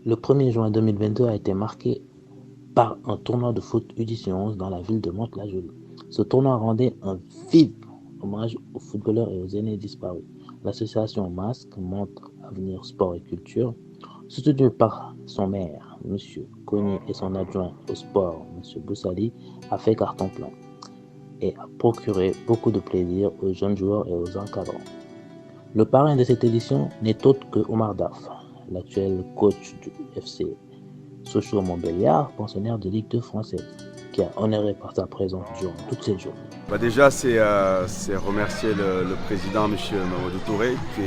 Le 1er juin 2022 a été marqué par un tournoi de foot U11 dans la ville de Mantes-la-Jolie. Ce tournoi rendait un vif hommage aux footballeurs et aux aînés disparus. L'association Masque, Montre Avenir Sport et Culture, soutenue par son maire, M. Cogny, et son adjoint au sport, M. Boussali, a fait carton plein et a procuré beaucoup de plaisir aux jeunes joueurs et aux encadrants. Le parrain de cette édition n'est autre que Omar Daf, l'actuel coach du FC Sochaux-Montbéliard, pensionnaire de Ligue 2 française, qui a honoré par sa présence durant toutes ces journées. Déjà, c'est remercier le président, M. Mamadou Touré, qui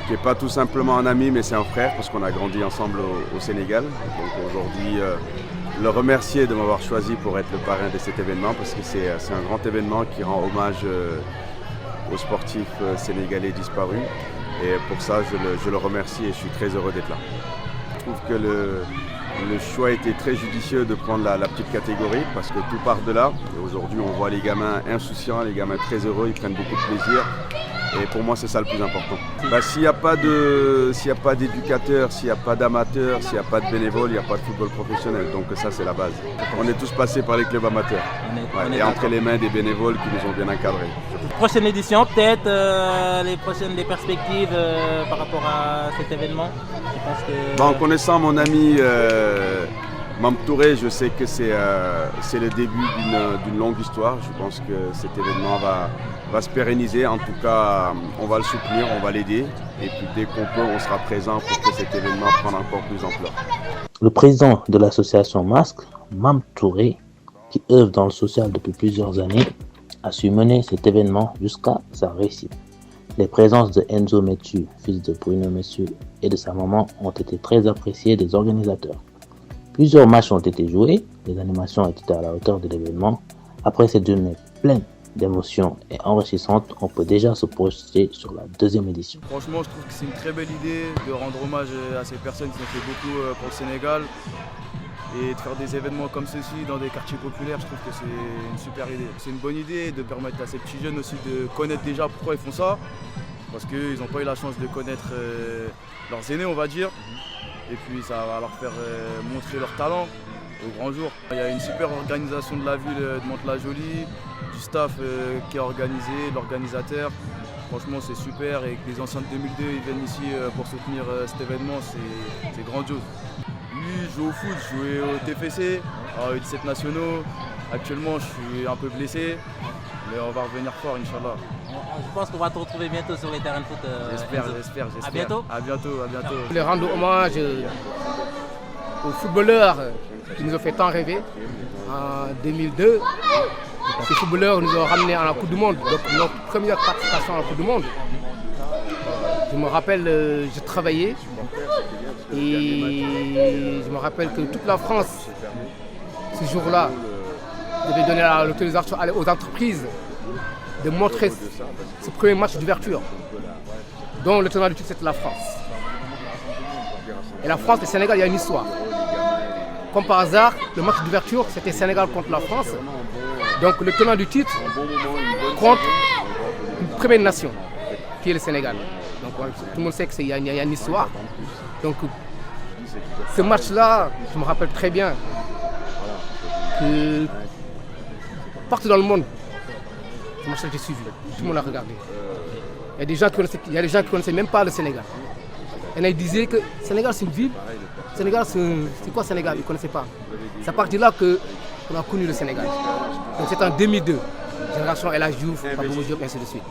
n'est pas tout simplement un ami, mais c'est un frère, parce qu'on a grandi ensemble au Sénégal. Donc aujourd'hui, le remercier de m'avoir choisi pour être le parrain de cet événement, parce que c'est un grand événement qui rend hommage aux sportifs sénégalais disparus. Et pour ça, je le remercie et je suis très heureux d'être là. Je trouve que le choix était très judicieux de prendre la petite catégorie parce que tout part de là. Et aujourd'hui, on voit les gamins insouciants, les gamins très heureux, ils prennent beaucoup de plaisir. Et pour moi, c'est ça le plus important. S'il n'y a pas d'éducateurs, s'il n'y a pas d'amateurs, s'il n'y a pas de bénévoles, il n'y a pas de football professionnel. Donc ça, c'est la base. On est tous passés par les clubs amateurs. Et entre les mains des bénévoles qui nous ont bien encadrés. Prochaine édition, peut-être les perspectives par rapport à cet événement. Je pense que... En connaissant mon ami Mam Touré, je sais que c'est le début d'une longue histoire. Je pense que cet événement va se pérenniser. En tout cas, on va le soutenir, on va l'aider. Et puis dès qu'on peut, on sera présent pour que cet événement prenne encore plus d'ampleur. Le président de l'association Masque, Mam Touré, qui œuvre dans le social depuis plusieurs années, a su mener cet événement jusqu'à sa réussite. Les présences de Enzo Metsu, fils de Bruno Metsu, et de sa maman ont été très appréciées des organisateurs. Plusieurs matchs ont été joués, les animations étaient à la hauteur de l'événement. Après cette journée pleine d'émotions et enrichissantes, on peut déjà se projeter sur la deuxième édition. Franchement, je trouve que c'est une très belle idée de rendre hommage à ces personnes qui ont fait beaucoup pour le Sénégal. Et de faire des événements comme ceci dans des quartiers populaires, je trouve que c'est une super idée. C'est une bonne idée de permettre à ces petits jeunes aussi de connaître déjà pourquoi ils font ça. Parce qu'ils n'ont pas eu la chance de connaître leurs aînés, on va dire. Et puis ça va leur faire montrer leur talent au grand jour. Il y a une super organisation de la ville de Mantes-la-Jolie, du staff qui a organisé, l'organisateur. Franchement, c'est super et que les anciens de 2002 ils viennent ici pour soutenir cet événement, c'est grandiose. Lui, je joue au foot, je jouais au TFC, à U17 nationaux. Actuellement, je suis un peu blessé, mais on va revenir fort, Inch'Allah. Je pense qu'on va te retrouver bientôt sur les terrains de foot. J'espère. À bientôt. À bientôt. Je voulais rendre hommage aux footballeurs qui nous ont fait tant rêver en 2002. Ces footballeurs nous ont ramenés à la Coupe du Monde, donc notre première participation à la Coupe du Monde. Je me rappelle, j'ai travaillé et je me rappelle que toute la France, ce jour-là, devait donner l'autorisation aux entreprises de montrer ce premier match d'ouverture, dont le tenant du titre, c'était la France. Et la France et le Sénégal, il y a une histoire. Comme par hasard, le match d'ouverture, c'était Sénégal contre la France. Donc le tenant du titre contre une première nation, qui est le Sénégal. Donc tout le monde sait qu'il y a une histoire. Donc ce match-là, je me rappelle très bien que partout dans le monde, ce match-là j'ai suivi. Tout le monde a regardé. Il y a des gens qui ne connaissaient même pas le Sénégal. Et là, ils disaient que le Sénégal c'est une ville. Sénégal, c'est quoi Sénégal? Ils ne connaissaient pas. C'est à partir de là qu'on a connu le Sénégal. Donc c'est en 2002. Génération El Hadji Diouf, Babou Diop, ainsi de suite.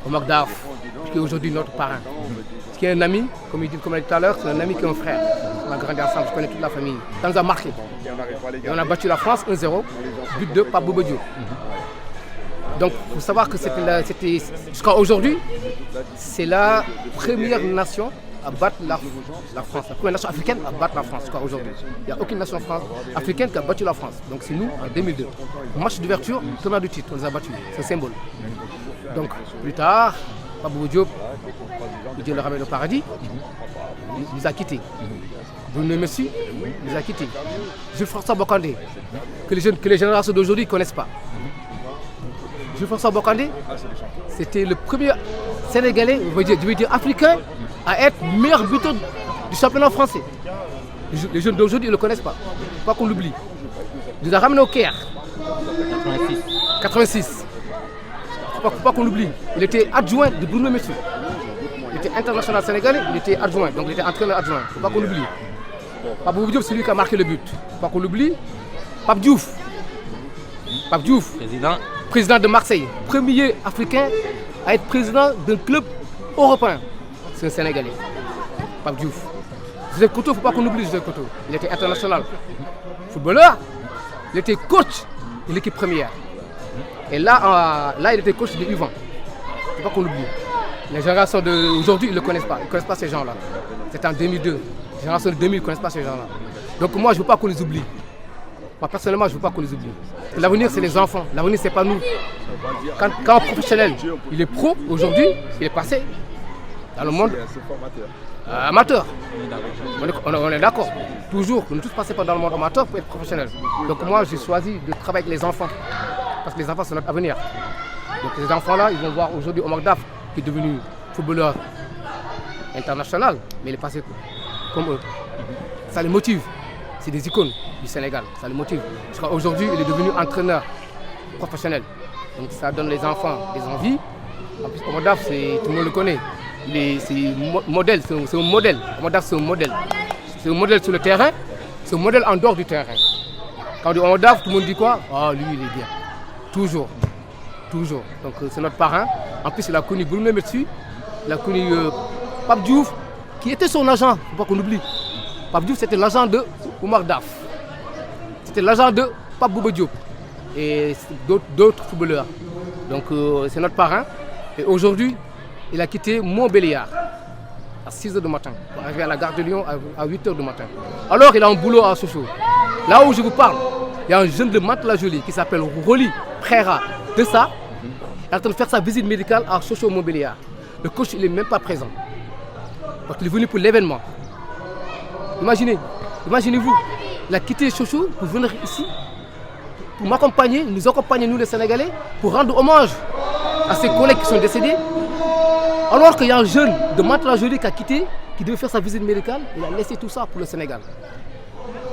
Omar Daf, qui est aujourd'hui notre parrain. Qui est un ami, comme on a dit tout à l'heure, c'est un ami qui est un frère. On a grandi ensemble, je connais toute la famille. Ça nous a marqué. Et on a battu la France 1-0, but de Babou Diop. Donc il faut savoir que c'était jusqu'à aujourd'hui, c'est la première nation à battre la France, la première nation africaine à battre la France jusqu'à aujourd'hui. Il n'y a aucune nation africaine qui a battu la France. Donc c'est nous en 2002. Au match d'ouverture, tournoi du titre, on les a battus. C'est un symbole. Donc plus tard, Babou Diop, Dieu le ramène au paradis, il nous a quittés. Bruno Metsu, il nous a quittés. Jules François Bocandé, que les générations d'aujourd'hui ne connaissent pas. Jules François Bocandé, c'était le premier Sénégalais, je veux dire africain, à être meilleur buteur du championnat français. Les jeunes d'aujourd'hui ne le connaissent pas. Il ne faut pas qu'on l'oublie. Il nous a ramené au Caire. 86. Il ne faut pas qu'on l'oublie. Il était adjoint de Bruno Metsu. Il était international sénégalais, il était adjoint, donc il était entraîneur adjoint. Il ne faut pas qu'on l'oublie. Pape Bouba Diop, c'est lui qui a marqué le but. Il ne faut pas qu'on l'oublie. Pape Diouf. Pape Diouf, président de Marseille. Premier africain à être président d'un club européen. C'est un Sénégalais. Pape Diouf. Joseph Koto, il ne faut pas qu'on oublie Joseph Koto. Il était international footballeur. Il était coach de l'équipe première. Et là, il était coach de U20. Il ne faut pas qu'on l'oublie. Les générations d'aujourd'hui, ils ne le connaissent pas. Ils ne connaissent pas ces gens-là. C'était en 2002. Les générations de 2000 ne connaissent pas ces gens-là. Donc moi, je ne veux pas qu'on les oublie. Moi, personnellement, je ne veux pas qu'on les oublie. L'avenir, c'est les enfants. L'avenir, ce n'est pas nous. Quand un professionnel, il est pro aujourd'hui, il est passé dans le monde amateur. On est d'accord. Toujours, on est tous passés dans le monde amateur pour être professionnel. Donc moi, j'ai choisi de travailler avec les enfants. Parce que les enfants, c'est notre avenir. Donc ces enfants-là, ils vont voir aujourd'hui Omar Daf, qui est devenu footballeur international, mais il est passé comme eux. Ça les motive. C'est des icônes du Sénégal, ça les motive. Aujourd'hui, il est devenu entraîneur professionnel. Donc ça donne les enfants des envies. En plus, Omar Daf, tout le monde le connaît. C'est un modèle, c'est un modèle. Omar Daf, c'est un modèle. C'est un modèle sur le terrain, c'est un modèle en dehors du terrain. Quand on dit Omar Daf, tout le monde dit quoi? Ah, lui, il est bien. Toujours. Toujours. Donc c'est notre parrain. En plus, il a connu Bruno Metsu, il a connu Pape Diouf, qui était son agent, il ne faut pas qu'on oublie. Pape Diouf, c'était l'agent de Omar Daf. C'était l'agent de Pape Bouba Diop et d'autres footballeurs. Donc c'est notre parrain. Et aujourd'hui, il a quitté Montbéliard à 6h du matin pour arriver à la gare de Lyon à 8h du matin. Alors il a un boulot à Sochaux. Là où je vous parle, il y a un jeune de Mantes-la-Jolie qui s'appelle Rolly Préra de ça. Il est en train de faire sa visite médicale à Sochaux-Montbéliard. Le coach, il n'est même pas présent. Donc il est venu pour l'événement. Imaginez-vous, il a quitté Sochaux pour venir ici, pour m'accompagner, nous accompagner, nous les Sénégalais, pour rendre hommage à ses collègues qui sont décédés. Alors qu'il y a un jeune de Mantes-la-Jolie qui a quitté, qui devait faire sa visite médicale, il a laissé tout ça pour le Sénégal.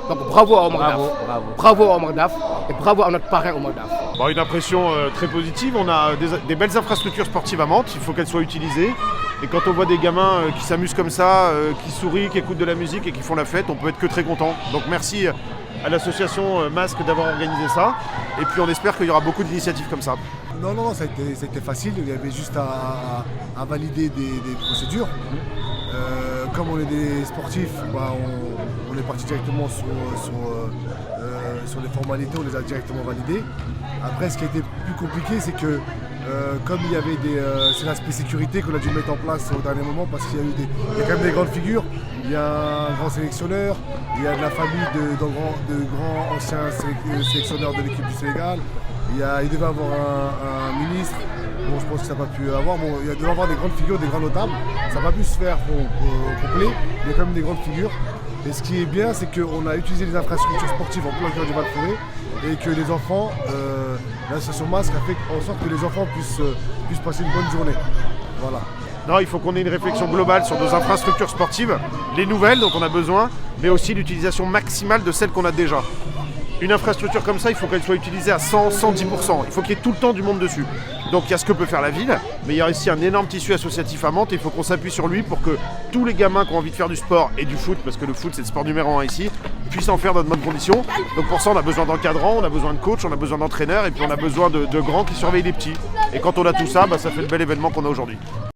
Donc bravo à Omar Daf. Bravo à Omar Daf et bravo à notre parrain Omar Daf. Bon, une impression très positive. On a des belles infrastructures sportives à Mantes, il faut qu'elles soient utilisées. Et quand on voit des gamins qui s'amusent comme ça, qui sourient, qui écoutent de la musique et qui font la fête, on peut être que très content. Donc merci à l'association Masque d'avoir organisé ça. Et puis on espère qu'il y aura beaucoup d'initiatives comme ça. Non, ça a été facile. Il y avait juste à valider des procédures. Comme on est des sportifs, on est parti directement sur les formalités, on les a directement validées. Après, ce qui a été plus compliqué, c'est que comme il y avait c'est l'aspect sécurité qu'on a dû mettre en place au dernier moment parce qu'il y a quand même des grandes figures. Il y a un grand sélectionneur, il y a de la famille de grands anciens sélectionneurs de l'équipe du Sénégal. Il devait avoir un ministre. Bon, je pense que ça n'a pas pu avoir. Bon, il devait avoir des grandes figures, des grands notables. Ça n'a pas pu se faire au complet. Il y a quand même des grandes figures. Et ce qui est bien, c'est qu'on a utilisé les infrastructures sportives en plein cœur du Val-Forêt et que les enfants, l'association Masque a fait en sorte que les enfants puissent passer une bonne journée. Voilà. Non, il faut qu'on ait une réflexion globale sur nos infrastructures sportives, les nouvelles dont on a besoin, mais aussi l'utilisation maximale de celles qu'on a déjà. Une infrastructure comme ça, il faut qu'elle soit utilisée à 100, 110%. Il faut qu'il y ait tout le temps du monde dessus. Donc il y a ce que peut faire la ville, mais il y a aussi un énorme tissu associatif à Mantes et il faut qu'on s'appuie sur lui pour que tous les gamins qui ont envie de faire du sport et du foot, parce que le foot c'est le sport numéro 1 ici, puissent en faire dans de bonnes conditions. Donc pour ça on a besoin d'encadrants, on a besoin de coachs, on a besoin d'entraîneurs et puis on a besoin de grands qui surveillent les petits. Et quand on a tout ça, ça fait le bel événement qu'on a aujourd'hui.